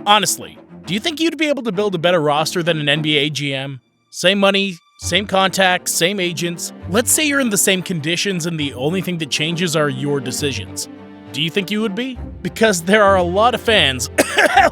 Honestly, do you think you'd be able to build a better roster than an NBA GM? Same money, same contacts, same agents. Let's say you're in the same conditions and the only thing that changes are your decisions. Do you think you would be? Because there are a lot of fans,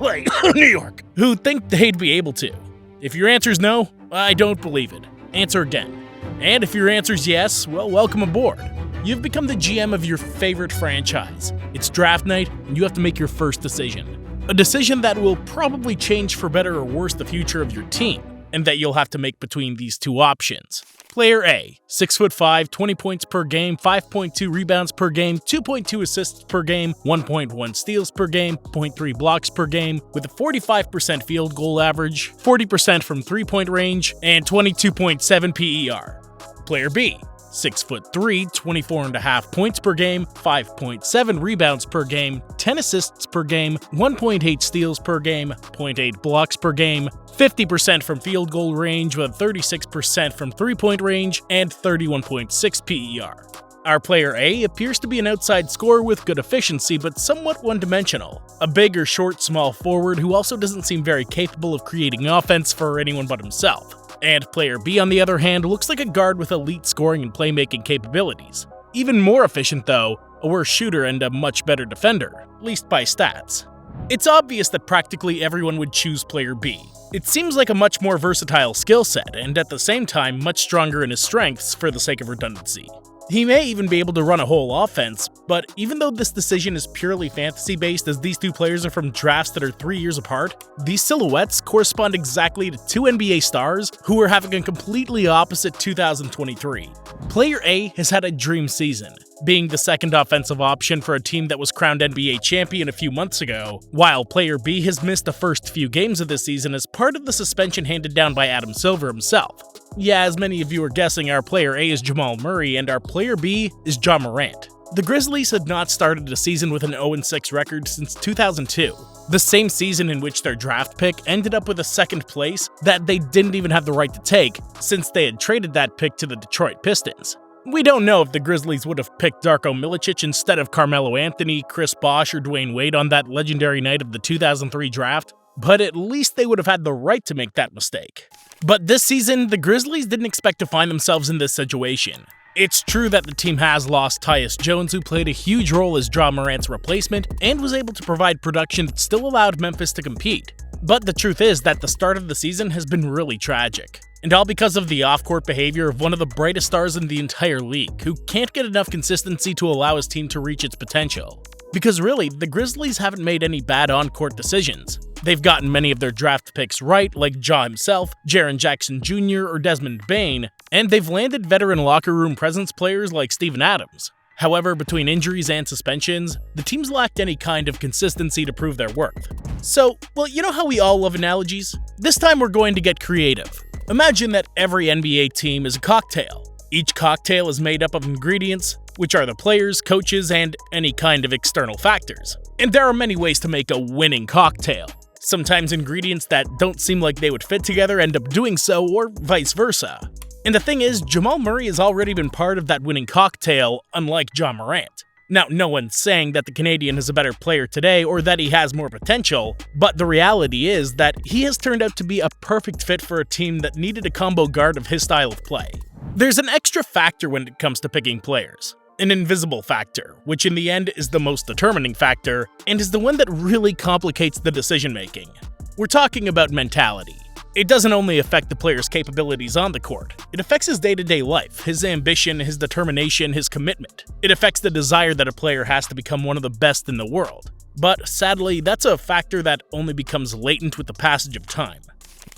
LA, New York, who think they'd be able to. If your answer's no, I don't believe it. Answer again. And if your answer's yes, well, welcome aboard. You've become the GM of your favorite franchise. It's draft night, and you have to make your first decision. A decision that will probably change for better or worse the future of your team, and that you'll have to make between these two options. Player A, 6'5", 20 points per game, 5.2 rebounds per game, 2.2 assists per game, 1.1 steals per game, 0.3 blocks per game, with a 45% field goal average, 40% from three-point range, and 22.7 PER. Player B, 6'3", 24.5 points per game, 5.7 rebounds per game, 10 assists per game, 1.8 steals per game, 0.8 blocks per game, 50% from field goal range with 36% from three-point range, and 31.6 PER. Our player A appears to be an outside scorer with good efficiency but somewhat one-dimensional. A big or short small forward who also doesn't seem very capable of creating offense for anyone but himself. And player B, on the other hand, looks like a guard with elite scoring and playmaking capabilities. Even more efficient though, a worse shooter and a much better defender, at least by stats. It's obvious that practically everyone would choose player B. It seems like a much more versatile skill set, and at the same time much stronger in his strengths for the sake of redundancy. He may even be able to run a whole offense, but even though this decision is purely fantasy-based as these two players are from drafts that are 3 years apart, these silhouettes correspond exactly to two NBA stars who are having a completely opposite 2023. Player A has had a dream season, being the second offensive option for a team that was crowned NBA champion a few months ago, while player B has missed the first few games of this season as part of the suspension handed down by Adam Silver himself. Yeah, as many of you are guessing, our player A is Jamal Murray and our player B is Ja Morant. The Grizzlies had not started a season with an 0-6 record since 2002, the same season in which their draft pick ended up with a second place that they didn't even have the right to take since they had traded that pick to the Detroit Pistons. We don't know if the Grizzlies would have picked Darko Milicic instead of Carmelo Anthony, Chris Bosh, or Dwayne Wade on that legendary night of the 2003 draft, but at least they would have had the right to make that mistake. But this season, the Grizzlies didn't expect to find themselves in this situation. It's true that the team has lost Tyus Jones, who played a huge role as Ja Morant's replacement and was able to provide production that still allowed Memphis to compete. But the truth is that the start of the season has been really tragic. And all because of the off-court behavior of one of the brightest stars in the entire league, who can't get enough consistency to allow his team to reach its potential. Because really, the Grizzlies haven't made any bad on-court decisions. They've gotten many of their draft picks right, like Ja himself, Jaren Jackson Jr., or Desmond Bane, and they've landed veteran locker room presence players like Steven Adams. However, between injuries and suspensions, the teams lacked any kind of consistency to prove their worth. So, well, you know how we all love analogies? This time we're going to get creative. Imagine that every NBA team is a cocktail. Each cocktail is made up of ingredients, which are the players, coaches, and any kind of external factors. And there are many ways to make a winning cocktail. Sometimes ingredients that don't seem like they would fit together end up doing so, or vice versa. And the thing is, Jamal Murray has already been part of that winning cocktail, unlike Ja Morant. Now, no one's saying that the Canadian is a better player today or that he has more potential, but the reality is that he has turned out to be a perfect fit for a team that needed a combo guard of his style of play. There's an extra factor when it comes to picking players. An invisible factor, which in the end is the most determining factor, and is the one that really complicates the decision-making. We're talking about mentality. It doesn't only affect the player's capabilities on the court, it affects his day-to-day life, his ambition, his determination, his commitment. It affects the desire that a player has to become one of the best in the world. But sadly, that's a factor that only becomes latent with the passage of time.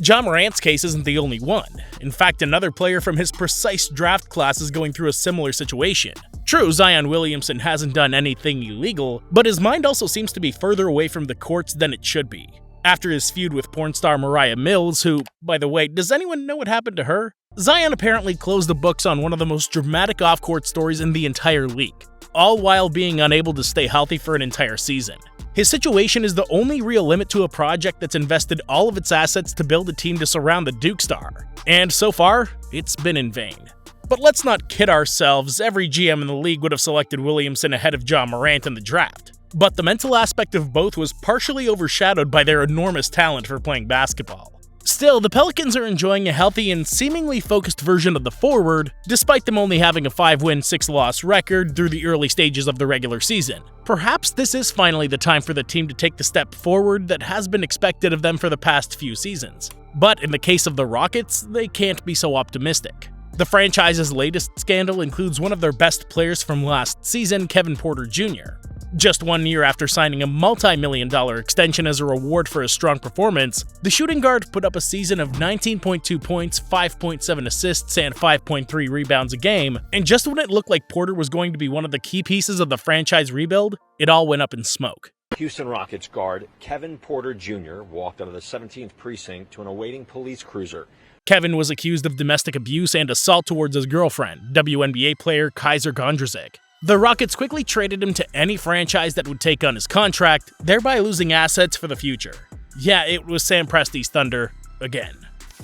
Ja Morant's case isn't the only one. In fact, another player from his precise draft class is going through a similar situation. True, Zion Williamson hasn't done anything illegal, but his mind also seems to be further away from the courts than it should be. After his feud with porn star Mariah Mills, who, by the way, does anyone know what happened to her? Zion apparently closed the books on one of the most dramatic off-court stories in the entire league, all while being unable to stay healthy for an entire season. His situation is the only real limit to a project that's invested all of its assets to build a team to surround the Duke star. And so far, it's been in vain. But let's not kid ourselves, every GM in the league would have selected Williamson ahead of Ja Morant in the draft. But the mental aspect of both was partially overshadowed by their enormous talent for playing basketball. Still, the Pelicans are enjoying a healthy and seemingly focused version of the forward, despite them only having a 5-win, 6-loss record through the early stages of the regular season. Perhaps this is finally the time for the team to take the step forward that has been expected of them for the past few seasons. But in the case of the Rockets, they can't be so optimistic. The franchise's latest scandal includes one of their best players from last season, Kevin Porter Jr. Just 1 year after signing a multi-million-dollar extension as a reward for his strong performance, the shooting guard put up a season of 19.2 points, 5.7 assists, and 5.3 rebounds a game, and just when it looked like Porter was going to be one of the key pieces of the franchise rebuild, it all went up in smoke. Houston Rockets guard Kevin Porter Jr. walked out of the 17th precinct to an awaiting police cruiser. Kevin was accused of domestic abuse and assault towards his girlfriend, WNBA player Kaiser Gondrezick. The Rockets quickly traded him to any franchise that would take on his contract, thereby losing assets for the future. Yeah, it was Sam Presti's Thunder again.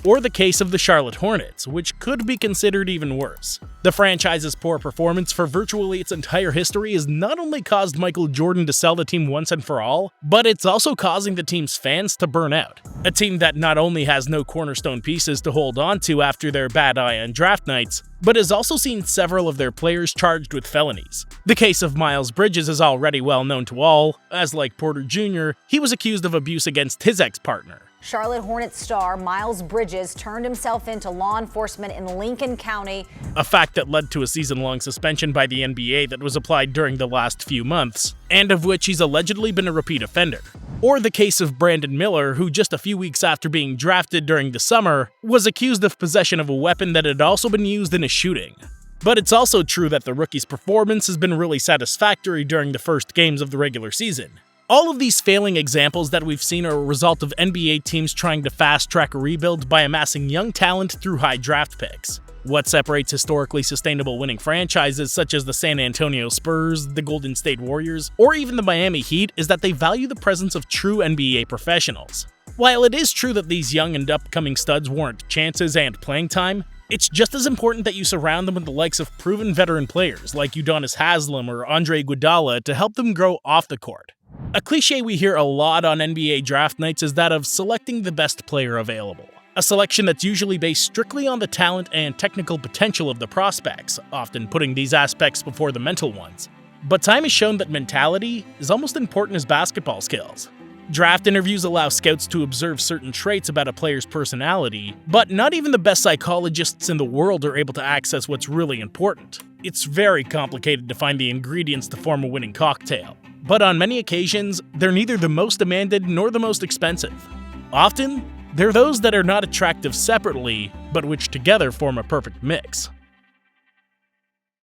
Or the case of the Charlotte Hornets, which could be considered even worse. The franchise's poor performance for virtually its entire history has not only caused Michael Jordan to sell the team once and for all, but it's also causing the team's fans to burn out. A team that not only has no cornerstone pieces to hold on to after their bad eye on draft nights, but has also seen several of their players charged with felonies. The case of Miles Bridges is already well known to all, as like Porter Jr., he was accused of abuse against his ex-partner. Charlotte Hornets star Miles Bridges turned himself into law enforcement in Lincoln County. A fact that led to a season-long suspension by the NBA that was applied during the last few months, and of which he's allegedly been a repeat offender. Or the case of Brandon Miller, who just a few weeks after being drafted during the summer, was accused of possession of a weapon that had also been used in a shooting. But it's also true that the rookie's performance has been really satisfactory during the first games of the regular season. All of these failing examples that we've seen are a result of NBA teams trying to fast-track a rebuild by amassing young talent through high draft picks. What separates historically sustainable winning franchises such as the San Antonio Spurs, the Golden State Warriors, or even the Miami Heat is that they value the presence of true NBA professionals. While it is true that these young and upcoming studs warrant chances and playing time, it's just as important that you surround them with the likes of proven veteran players like Udonis Haslem or Andre Iguodala to help them grow off the court. A cliche we hear a lot on NBA draft nights is that of selecting the best player available. A selection that's usually based strictly on the talent and technical potential of the prospects, often putting these aspects before the mental ones. But time has shown that mentality is almost as important as basketball skills. Draft interviews allow scouts to observe certain traits about a player's personality, but not even the best psychologists in the world are able to access what's really important. It's very complicated to find the ingredients to form a winning cocktail. But on many occasions, they're neither the most demanded nor the most expensive. Often, they're those that are not attractive separately, but which together form a perfect mix.